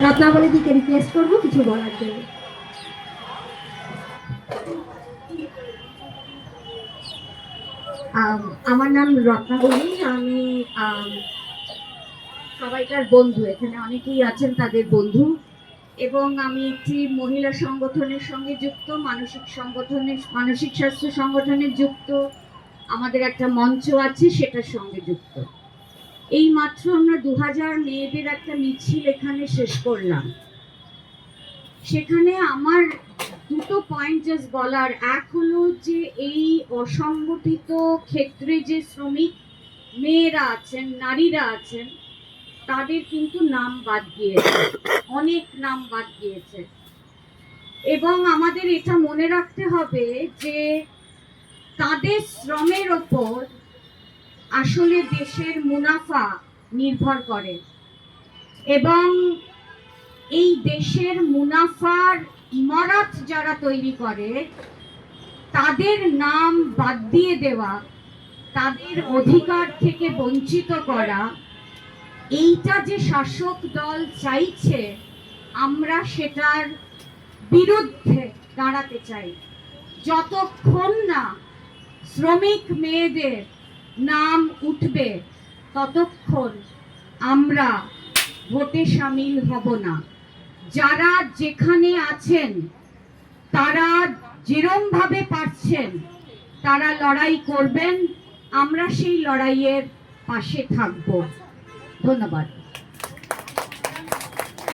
রত্নাবলীদিকে request করবো কিছু বলার জন্য। আমার নাম রত্নাবলী। আমি সবাইকার বন্ধু, এখানে অনেকেই আছেন তাদের বন্ধু, এবং আমি একটি মহিলা সংগঠনের সঙ্গে যুক্ত, মানসিক স্বাস্থ্য সংগঠনের যুক্ত, আমাদের একটা মঞ্চ আছে সেটার সঙ্গে যুক্ত। এই মাত্র আমরা 2000 মেয়েদের একটা মিছিল এখানে শেষ করলাম। সেখানে আমার দুটো পয়েন্ট জাস্ট বলার। এক হলো যে এই অসংগঠিত ক্ষেত্রে যে শ্রমিক মেয়েরা আছেন, নারীরা আছেন, তাদের কিন্তু নাম বাদ গিয়েছে, অনেক নাম বাদ গিয়েছে। এবং আমাদের এটা মনে রাখতে হবে যে তাদের শ্রমের ওপর আসলে দেশের মুনাফা নির্ভর করে, এবং এই দেশের মুনাফার ইমারত যারা তৈরি করে তাদের নাম বাদ দিয়ে দেওয়া, তাদের অধিকার থেকে বঞ্চিত করা, এইটা যে শাসক দল চাইছে, আমরা সেটার বিরুদ্ধে দাঁড়াতে চাই। যতক্ষণ না শ্রমিক মেয়েদের নাম উঠবে ততক্ষণ আমরা ভোটে সামিল হব না। যারা যেখানে আছেন তারা যেরম ভাবে পারছেন তারা লড়াই করবেন, আমরা সেই লড়াইয়ের পাশে থাকব। ধন্যবাদ।